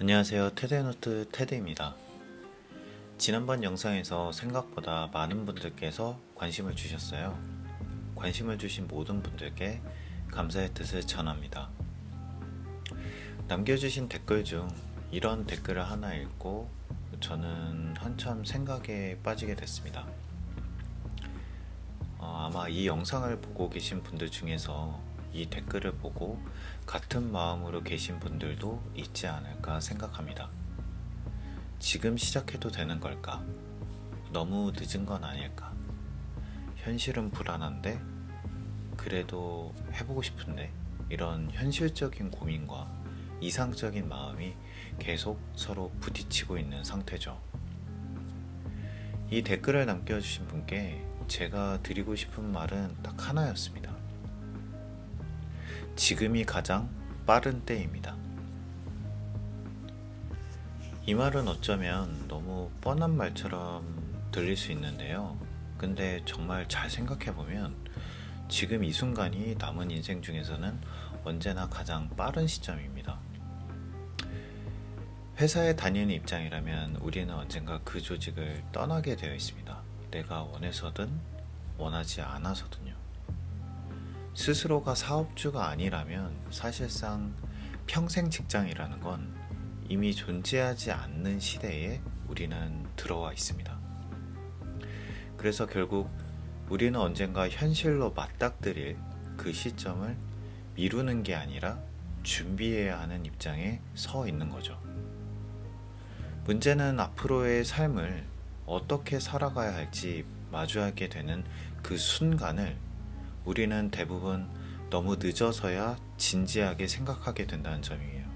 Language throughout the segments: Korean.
안녕하세요. 테드노트 테드입니다. 지난번 영상에서 생각보다 많은 분들께서 관심을 주셨어요. 관심을 주신 모든 분들께 감사의 뜻을 전합니다. 남겨주신 댓글 중 이런 댓글을 하나 읽고 저는 한참 생각에 빠지게 됐습니다. 아마 이 영상을 보고 계신 분들 중에서 이 댓글을 보고 같은 마음으로 계신 분들도 있지 않을까 생각합니다. 지금 시작해도 되는 걸까? 너무 늦은 건 아닐까? 현실은 불안한데 그래도 해보고 싶은데, 이런 현실적인 고민과 이상적인 마음이 계속 서로 부딪히고 있는 상태죠. 이 댓글을 남겨주신 분께 제가 드리고 싶은 말은 딱 하나였습니다. 지금이 가장 빠른 때입니다. 이 말은 어쩌면 너무 뻔한 말처럼 들릴 수 있는데요. 근데 정말 잘 생각해보면 지금 이 순간이 남은 인생 중에서는 언제나 가장 빠른 시점입니다. 회사에 다니는 입장이라면 우리는 언젠가 그 조직을 떠나게 되어 있습니다. 내가 원해서든 원하지 않아서든요. 스스로가 사업주가 아니라면 사실상 평생 직장이라는 건 이미 존재하지 않는 시대에 우리는 들어와 있습니다. 그래서 결국 우리는 언젠가 현실로 맞닥뜨릴 그 시점을 미루는 게 아니라 준비해야 하는 입장에 서 있는 거죠. 문제는 앞으로의 삶을 어떻게 살아가야 할지 마주하게 되는 그 순간을 우리는 대부분 너무 늦어서야 진지하게 생각하게 된다는 점이에요.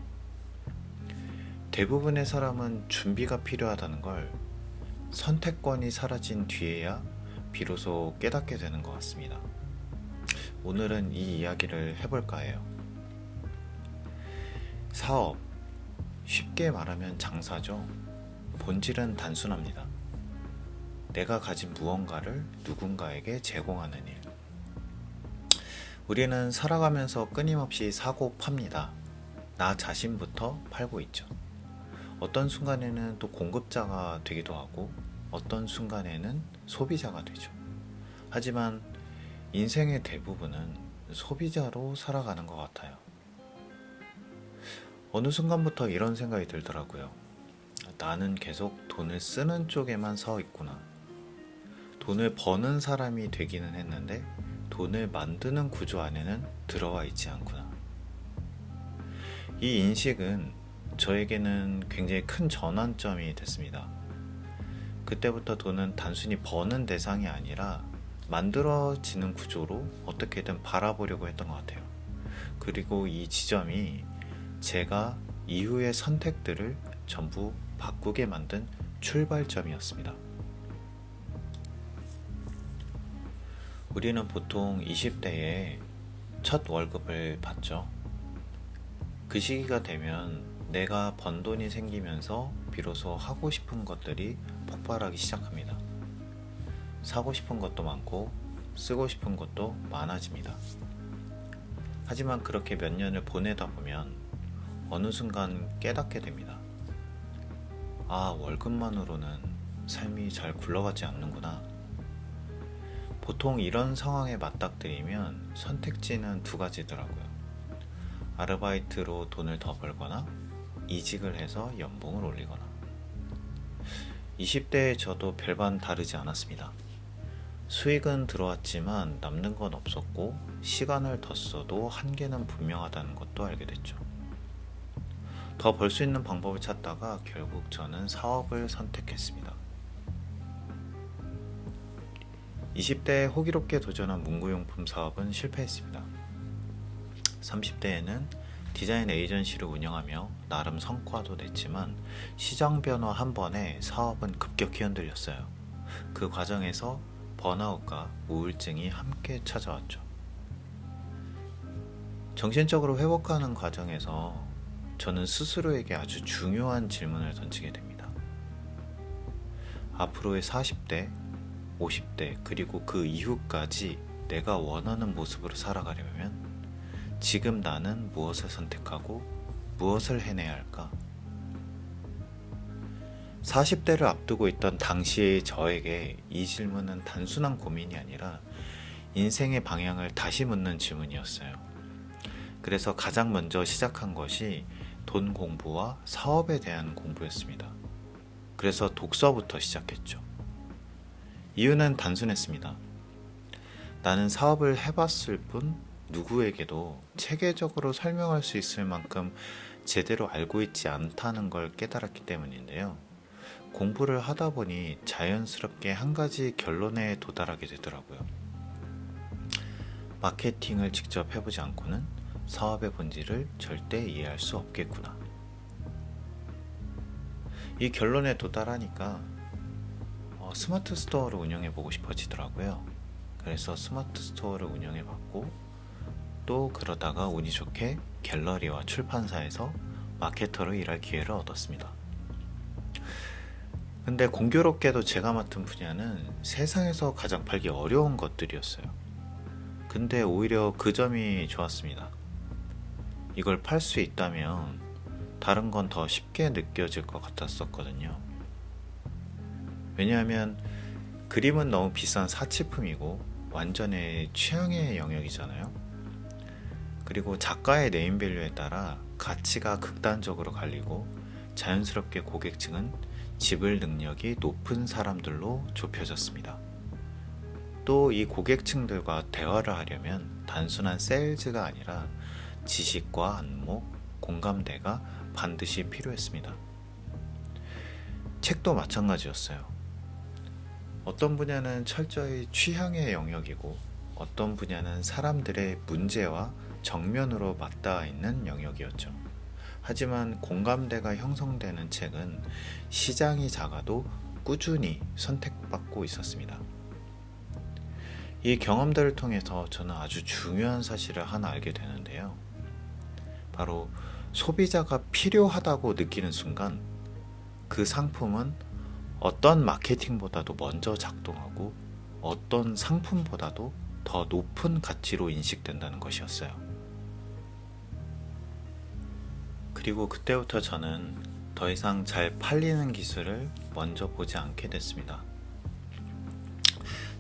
대부분의 사람은 준비가 필요하다는 걸 선택권이 사라진 뒤에야 비로소 깨닫게 되는 것 같습니다. 오늘은 이 이야기를 해볼까 해요. 사업, 쉽게 말하면 장사죠. 본질은 단순합니다. 내가 가진 무언가를 누군가에게 제공하는 일. 우리는 살아가면서 끊임없이 사고 팝니다. 나 자신부터 팔고 있죠. 어떤 순간에는 또 공급자가 되기도 하고 어떤 순간에는 소비자가 되죠. 하지만 인생의 대부분은 소비자로 살아가는 것 같아요. 어느 순간부터 이런 생각이 들더라고요. 나는 계속 돈을 쓰는 쪽에만 서 있구나. 돈을 버는 사람이 되기는 했는데 돈을 만드는 구조 안에는 들어와 있지 않구나. 이 인식은 저에게는 굉장히 큰 전환점이 됐습니다. 그때부터 돈은 단순히 버는 대상이 아니라 만들어지는 구조로 어떻게든 바라보려고 했던 것 같아요. 그리고 이 지점이 제가 이후의 선택들을 전부 바꾸게 만든 출발점이었습니다. 우리는 보통 20대에 첫 월급을 받죠. 그 시기가 되면 내가 번 돈이 생기면서 비로소 하고 싶은 것들이 폭발하기 시작합니다. 사고 싶은 것도 많고 쓰고 싶은 것도 많아집니다. 하지만 그렇게 몇 년을 보내다 보면 어느 순간 깨닫게 됩니다. 아, 월급만으로는 삶이 잘 굴러가지 않는구나. 보통 이런 상황에 맞닥뜨리면 선택지는 두 가지더라고요. 아르바이트로 돈을 더 벌거나 이직을 해서 연봉을 올리거나. 20대에 저도 별반 다르지 않았습니다. 수익은 들어왔지만 남는 건 없었고 시간을 더 써도 한계는 분명하다는 것도 알게 됐죠. 더 벌 수 있는 방법을 찾다가 결국 저는 사업을 선택했습니다. 20대에 호기롭게 도전한 문구용품 사업은 실패했습니다. 30대에는 디자인 에이전시를 운영하며 나름 성과도 냈지만 시장 변화 한 번에 사업은 급격히 흔들렸어요. 그 과정에서 번아웃과 우울증이 함께 찾아왔죠. 정신적으로 회복하는 과정에서 저는 스스로에게 아주 중요한 질문을 던지게 됩니다. 앞으로의 40대, 50대 그리고 그 이후까지 내가 원하는 모습으로 살아가려면 지금 나는 무엇을 선택하고 무엇을 해내야 할까? 40대를 앞두고 있던 당시의 저에게 이 질문은 단순한 고민이 아니라 인생의 방향을 다시 묻는 질문이었어요. 그래서 가장 먼저 시작한 것이 돈 공부와 사업에 대한 공부였습니다. 그래서 독서부터 시작했죠. 이유는 단순했습니다. 나는 사업을 해봤을 뿐 누구에게도 체계적으로 설명할 수 있을 만큼 제대로 알고 있지 않다는 걸 깨달았기 때문인데요. 공부를 하다 보니 자연스럽게 한 가지 결론에 도달하게 되더라고요. 마케팅을 직접 해보지 않고는 사업의 본질을 절대 이해할 수 없겠구나. 이 결론에 도달하니까 스마트 스토어를 운영해보고 싶어지더라고요. 그래서 스마트 스토어를 운영해봤고, 또 그러다가 운이 좋게 갤러리와 출판사에서 마케터로 일할 기회를 얻었습니다. 근데 공교롭게도 제가 맡은 분야는 세상에서 가장 팔기 어려운 것들이었어요. 근데 오히려 그 점이 좋았습니다. 이걸 팔 수 있다면 다른 건 더 쉽게 느껴질 것 같았었거든요. 왜냐하면 그림은 너무 비싼 사치품이고 완전히 취향의 영역이잖아요. 그리고 작가의 네임밸류에 따라 가치가 극단적으로 갈리고 자연스럽게 고객층은 지불 능력이 높은 사람들로 좁혀졌습니다. 또 이 고객층들과 대화를 하려면 단순한 세일즈가 아니라 지식과 안목, 공감대가 반드시 필요했습니다. 책도 마찬가지였어요. 어떤 분야는 철저히 취향의 영역이고 어떤 분야는 사람들의 문제와 정면으로 맞닿아 있는 영역이었죠. 하지만 공감대가 형성되는 책은 시장이 작아도 꾸준히 선택받고 있었습니다. 이 경험들을 통해서 저는 아주 중요한 사실을 하나 알게 되는데요. 바로 소비자가 필요하다고 느끼는 순간 그 상품은 어떤 마케팅보다도 먼저 작동하고 어떤 상품보다도 더 높은 가치로 인식된다는 것이었어요. 그리고 그때부터 저는 더 이상 잘 팔리는 기술을 먼저 보지 않게 됐습니다.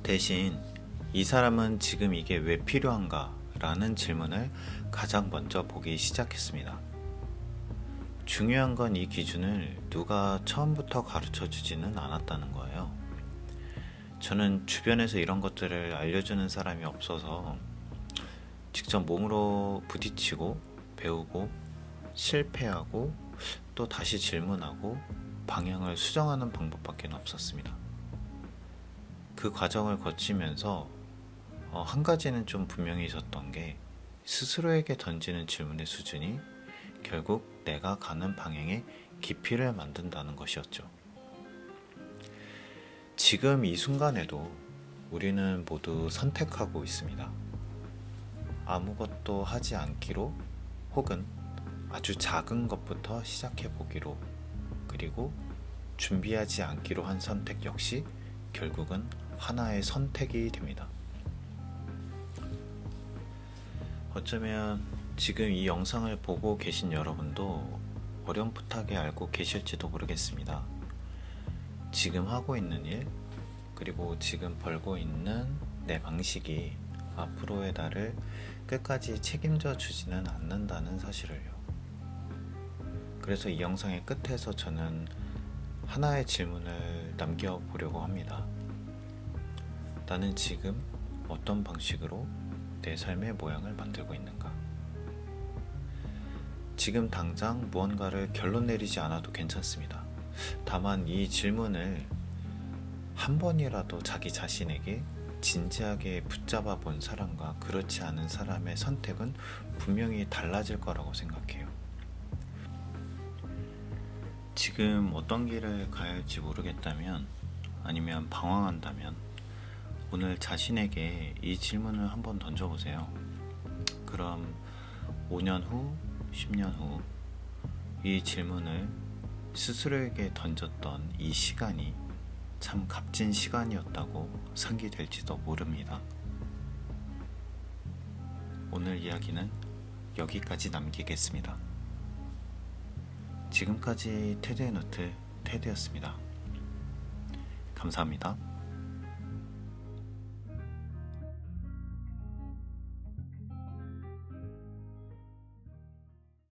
대신 이 사람은 지금 이게 왜 필요한가? 라는 질문을 가장 먼저 보기 시작했습니다. 중요한 건 이 기준을 누가 처음부터 가르쳐 주지는 않았다는 거예요. 저는 주변에서 이런 것들을 알려주는 사람이 없어서 직접 몸으로 부딪히고 배우고 실패하고 또 다시 질문하고 방향을 수정하는 방법밖에 없었습니다. 그 과정을 거치면서 한 가지는 좀 분명히 있었던 게 스스로에게 던지는 질문의 수준이 결국 내가 가는 방향의 깊이를 만든다는 것이었죠. 지금 이 순간에도 우리는 모두 선택하고 있습니다. 아무것도 하지 않기로 혹은 아주 작은 것부터 시작해 보기로, 그리고 준비하지 않기로 한 선택 역시 결국은 하나의 선택이 됩니다. 어쩌면 지금 이 영상을 보고 계신 여러분도 어렴풋하게 알고 계실지도 모르겠습니다. 지금 하고 있는 일, 그리고 지금 벌고 있는 내 방식이 앞으로의 나를 끝까지 책임져 주지는 않는다는 사실을요. 그래서 이 영상의 끝에서 저는 하나의 질문을 남겨보려고 합니다. 나는 지금 어떤 방식으로 내 삶의 모양을 만들고 있는가? 지금 당장 무언가를 결론 내리지 않아도 괜찮습니다. 다만 이 질문을 한 번이라도 자기 자신에게 진지하게 붙잡아 본 사람과 그렇지 않은 사람의 선택은 분명히 달라질 거라고 생각해요. 지금 어떤 길을 가야 할지 모르겠다면, 아니면 방황한다면 오늘 자신에게 이 질문을 한번 던져보세요. 그럼 5년 후, 10년 후 이 질문을 스스로에게 던졌던 이 시간이 참 값진 시간이었다고 상기될지도 모릅니다. 오늘 이야기는 여기까지 남기겠습니다. 지금까지 테드의 노트 테드였습니다. 감사합니다.